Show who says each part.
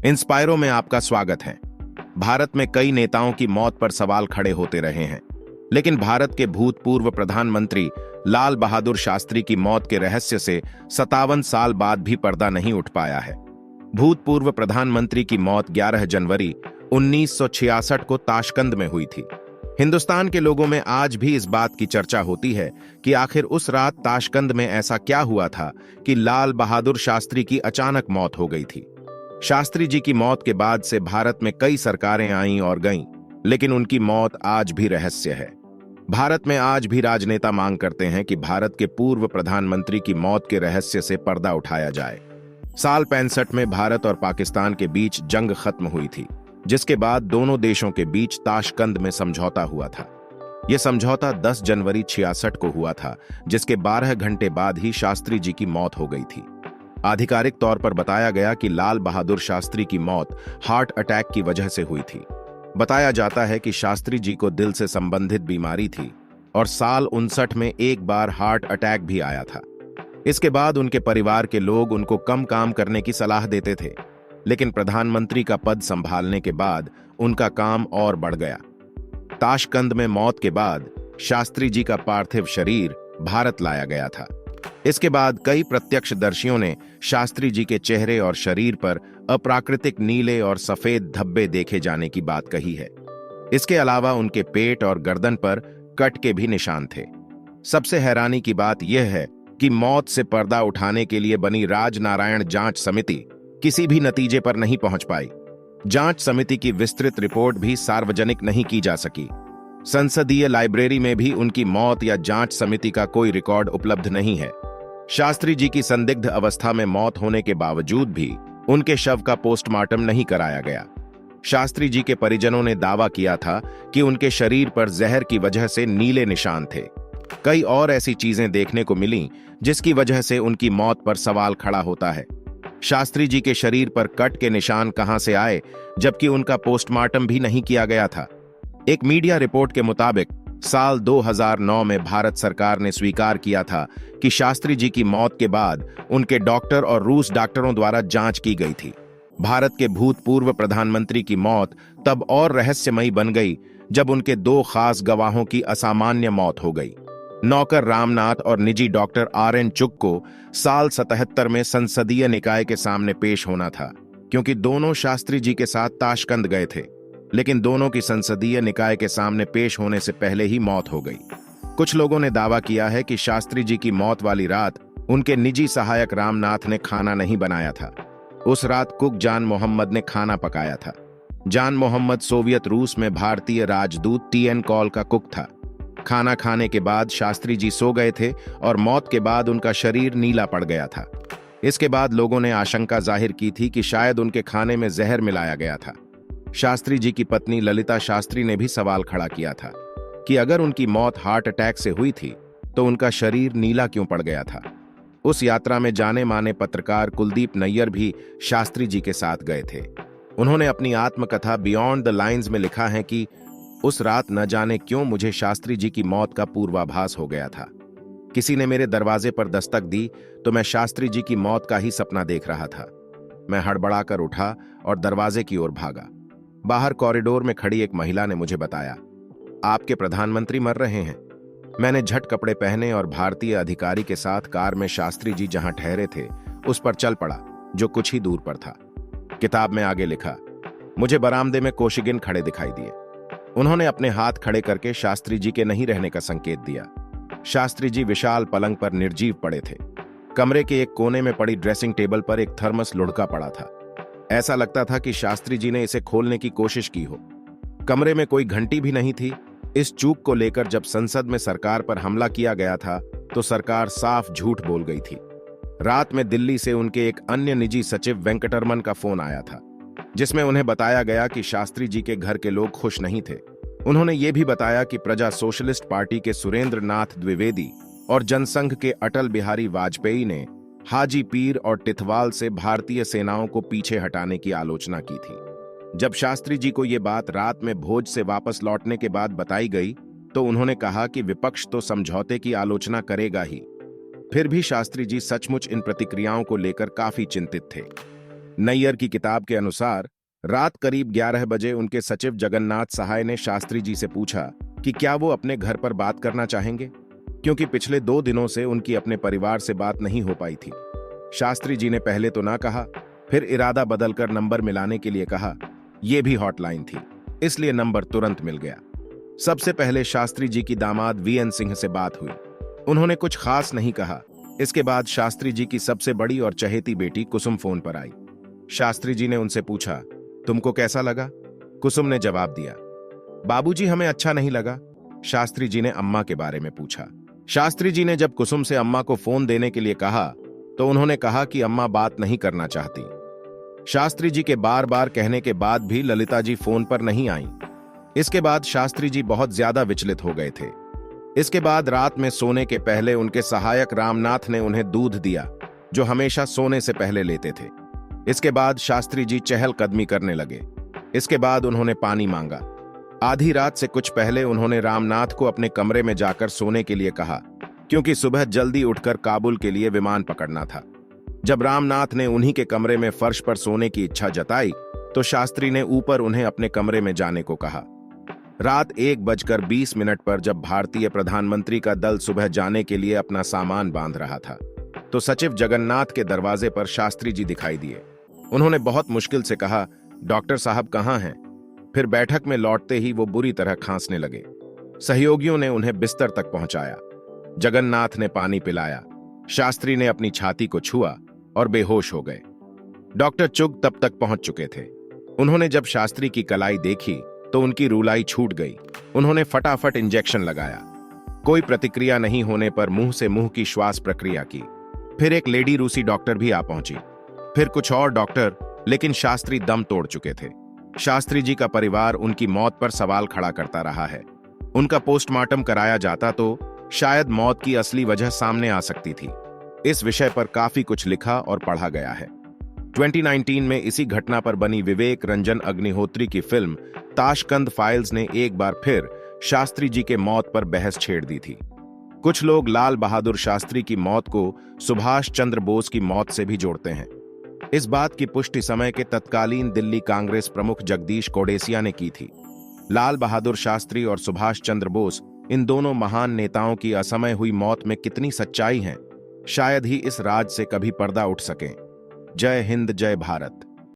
Speaker 1: इंस्पायरो में आपका स्वागत है। भारत में कई नेताओं की मौत पर सवाल खड़े होते रहे हैं, लेकिन भारत के भूतपूर्व प्रधानमंत्री लाल बहादुर शास्त्री की मौत के रहस्य से 57 साल बाद भी पर्दा नहीं उठ पाया है। भूतपूर्व प्रधानमंत्री की मौत 11 जनवरी 1966 को ताशकंद में हुई थी। हिंदुस्तान के लोगों में आज भी इस बात की चर्चा होती है कि आखिर उस रात ताशकंद में ऐसा क्या हुआ था कि लाल बहादुर शास्त्री की अचानक मौत हो गई थी। शास्त्री जी की मौत के बाद से भारत में कई सरकारें आईं और गईं, लेकिन उनकी मौत आज भी रहस्य है। भारत में आज भी राजनेता मांग करते हैं कि भारत के पूर्व प्रधानमंत्री की मौत के रहस्य से पर्दा उठाया जाए। साल 65 में भारत और पाकिस्तान के बीच जंग खत्म हुई थी, जिसके बाद दोनों देशों के बीच ताशकंद में समझौता हुआ था। यह समझौता 10 जनवरी 66 को हुआ था, जिसके 12 घंटे बाद ही शास्त्री जी की मौत हो गई थी। आधिकारिक तौर पर बताया गया कि लाल बहादुर शास्त्री की मौत हार्ट अटैक की वजह से हुई थी। बताया जाता है कि शास्त्री जी को दिल से संबंधित बीमारी थी और साल 59 में एक बार हार्ट अटैक भी आया था। इसके बाद उनके परिवार के लोग उनको कम काम करने की सलाह देते थे, लेकिन प्रधानमंत्री का पद संभालने के बाद उनका काम और बढ़ गया। ताशकंद में मौत के बाद शास्त्री जी का पार्थिव शरीर भारत लाया गया था। इसके बाद कई प्रत्यक्षदर्शियों ने शास्त्री जी के चेहरे और शरीर पर अप्राकृतिक नीले और सफेद धब्बे देखे जाने की बात कही है। इसके अलावा उनके पेट और गर्दन पर कट के भी निशान थे। सबसे हैरानी की बात यह है कि मौत से पर्दा उठाने के लिए बनी राजनारायण जांच समिति किसी भी नतीजे पर नहीं पहुंच पाई। जांच समिति की विस्तृत रिपोर्ट भी सार्वजनिक नहीं की जा सकी। संसदीय लाइब्रेरी में भी उनकी मौत या जांच समिति का कोई रिकॉर्ड उपलब्ध नहीं है। शास्त्री जी की संदिग्ध अवस्था में मौत होने के बावजूद भी उनके शव का पोस्टमार्टम नहीं कराया गया। शास्त्री जी के परिजनों ने दावा किया था कि उनके शरीर पर जहर की वजह से नीले निशान थे। कई और ऐसी चीजें देखने को मिलीं जिसकी वजह से उनकी मौत पर सवाल खड़ा होता है। शास्त्री जी के शरीर पर कट के निशान कहां से आए, जबकि उनका पोस्टमार्टम भी नहीं किया गया था। एक मीडिया रिपोर्ट के मुताबिक साल 2009 में भारत सरकार ने स्वीकार किया था कि शास्त्री जी की मौत के बाद उनके डॉक्टर और रूस डॉक्टरों द्वारा जांच की गई थी। भारत के भूतपूर्व प्रधानमंत्री की मौत तब और रहस्यमयी बन गई जब उनके 2 खास गवाहों की असामान्य मौत हो गई। नौकर रामनाथ और निजी डॉक्टर RN चुग को साल 77 में संसदीय निकाय के सामने पेश होना था, क्योंकि दोनों शास्त्री जी के साथ ताशकंद गए थे, लेकिन दोनों की संसदीय निकाय के सामने पेश होने से पहले ही मौत हो गई। कुछ लोगों ने दावा किया है कि शास्त्री जी की मौत वाली रात उनके निजी सहायक रामनाथ ने खाना नहीं बनाया था। उस रात कुक जान मोहम्मद ने खाना पकाया था। जान मोहम्मद सोवियत रूस में भारतीय राजदूत TN कॉल का कुक था। खाना खाने के बाद शास्त्री जी सो गए थे और मौत के बाद उनका शरीर नीला पड़ गया था। इसके बाद लोगों ने आशंका जाहिर की थी कि शायद उनके खाने में जहर मिलाया गया था। शास्त्री जी की पत्नी ललिता शास्त्री ने भी सवाल खड़ा किया था कि अगर उनकी मौत हार्ट अटैक से हुई थी तो उनका शरीर नीला क्यों पड़ गया था। उस यात्रा में जाने माने पत्रकार कुलदीप नैयर भी शास्त्री जी के साथ गए थे। उन्होंने अपनी आत्मकथा बियॉन्ड द लाइन्स में लिखा है कि उस रात न जाने क्यों मुझे शास्त्री जी की मौत का पूर्वाभास हो गया था। किसी ने मेरे दरवाजे पर दस्तक दी तो मैं शास्त्री जी की मौत का ही सपना देख रहा था। मैं हड़बड़ाकर उठा और दरवाजे की ओर भागा। बाहर कॉरिडोर में खड़ी एक महिला ने मुझे बताया, आपके प्रधानमंत्री मर रहे हैं। मैंने झट कपड़े पहने और भारतीय अधिकारी के साथ कार में शास्त्री जी जहां ठहरे थे उस पर चल पड़ा, जो कुछ ही दूर पर था। किताब में आगे लिखा, मुझे बरामदे में कोशिगिन खड़े दिखाई दिए। उन्होंने अपने हाथ खड़े करके शास्त्री जी के नहीं रहने का संकेत दिया। शास्त्री जी विशाल पलंग पर निर्जीव पड़े थे। कमरे के एक कोने में पड़ी ड्रेसिंग टेबल पर एक थर्मस लुढ़का पड़ा था। ऐसा लगता था कि शास्त्री जी ने इसे खोलने की कोशिश की हो। कमरे में कोई घंटी भी नहीं थी। इस चूक को लेकर जब संसद में सरकार पर हमला किया गया था तो सरकार साफ झूठ बोल गई थी। रात में दिल्ली से उनके एक अन्य निजी सचिव वेंकटरमन का फोन आया था, जिसमें उन्हें बताया गया कि शास्त्री जी के घर के लोग खुश नहीं थे। उन्होंने ये भी बताया कि प्रजा सोशलिस्ट पार्टी के सुरेंद्र नाथ द्विवेदी और जनसंघ के अटल बिहारी वाजपेयी ने हाजी पीर और टिथवाल से भारतीय सेनाओं को पीछे हटाने की आलोचना की थी। जब शास्त्री जी को ये बात रात में भोज से वापस लौटने के बाद बताई गई तो उन्होंने कहा कि विपक्ष तो समझौते की आलोचना करेगा ही। फिर भी शास्त्री जी सचमुच इन प्रतिक्रियाओं को लेकर काफी चिंतित थे। नैयर की किताब के अनुसार रात करीब 11 बजे उनके सचिव जगन्नाथ सहाय ने शास्त्री जी से पूछा कि क्या वो अपने घर पर बात करना चाहेंगे, क्योंकि पिछले 2 दिनों से उनकी अपने परिवार से बात नहीं हो पाई थी। शास्त्री जी ने पहले तो ना कहा, फिर इरादा बदलकर नंबर मिलाने के लिए कहा। यह भी हॉटलाइन थी, इसलिए नंबर तुरंत मिल गया। सबसे पहले शास्त्री जी की दामाद वीएन सिंह से बात हुई। उन्होंने कुछ खास नहीं कहा। इसके बाद शास्त्री जी की सबसे बड़ी और चहेती बेटी कुसुम फोन पर आई। शास्त्री जी ने उनसे पूछा, तुमको कैसा लगा? कुसुम ने जवाब दिया, बाबूजी हमें अच्छा नहीं लगा। शास्त्री जी ने अम्मा के बारे में पूछा। शास्त्री जी ने जब कुसुम से अम्मा को फोन देने के लिए कहा तो उन्होंने कहा कि अम्मा बात नहीं करना चाहती। शास्त्री जी के बार बार कहने के बाद भी ललिता जी फोन पर नहीं आईं। इसके बाद शास्त्री जी बहुत ज्यादा विचलित हो गए थे। इसके बाद रात में सोने के पहले उनके सहायक रामनाथ ने उन्हें दूध दिया, जो हमेशा सोने से पहले लेते थे। इसके बाद शास्त्री जी चहलकदमी करने लगे। इसके बाद उन्होंने पानी मांगा। आधी रात से कुछ पहले उन्होंने रामनाथ को अपने कमरे में जाकर सोने के लिए कहा, क्योंकि सुबह जल्दी उठकर काबुल के लिए विमान पकड़ना था। जब रामनाथ ने उन्हीं के कमरे में फर्श पर सोने की इच्छा जताई तो शास्त्री ने ऊपर उन्हें अपने कमरे में जाने को कहा। रात 1:20 पर जब भारतीय प्रधानमंत्री का दल सुबह जाने के लिए अपना सामान बांध रहा था तो सचिव जगन्नाथ के दरवाजे पर शास्त्री जी दिखाई दिए। उन्होंने बहुत मुश्किल से कहा, डॉक्टर साहब कहाँ हैं? फिर बैठक में लौटते ही वो बुरी तरह खांसने लगे। सहयोगियों ने उन्हें बिस्तर तक पहुंचाया। जगन्नाथ ने पानी पिलाया। शास्त्री ने अपनी छाती को छुआ और बेहोश हो गए। डॉक्टर चुग तब तक पहुंच चुके थे। उन्होंने जब शास्त्री की कलाई देखी तो उनकी रूलाई छूट गई। उन्होंने फटाफट इंजेक्शन लगाया। कोई प्रतिक्रिया नहीं होने पर मुंह से मुंह की श्वास प्रक्रिया की। फिर एक लेडी रूसी डॉक्टर भी आ पहुंची, फिर कुछ और डॉक्टर, लेकिन शास्त्री दम तोड़ चुके थे। शास्त्री जी का परिवार उनकी मौत पर सवाल खड़ा करता रहा है। उनका पोस्टमार्टम कराया जाता तो शायद मौत की असली वजह सामने आ सकती थी। इस विषय पर काफी कुछ लिखा और पढ़ा गया है। 2019 में इसी घटना पर बनी विवेक रंजन अग्निहोत्री की फिल्म ताशकंद फाइल्स ने एक बार फिर शास्त्री जी के मौत पर बहस छेड़ दी थी। कुछ लोग लाल बहादुर शास्त्री की मौत को सुभाष चंद्र बोस की मौत से भी जोड़ते हैं। इस बात की पुष्टि समय के तत्कालीन दिल्ली कांग्रेस प्रमुख जगदीश कोडेसिया ने की थी। लाल बहादुर शास्त्री और सुभाष चंद्र बोस, इन दोनों महान नेताओं की असमय हुई मौत में कितनी सच्चाई है, शायद ही इस राज से कभी पर्दा उठ सके। जय हिंद, जय भारत।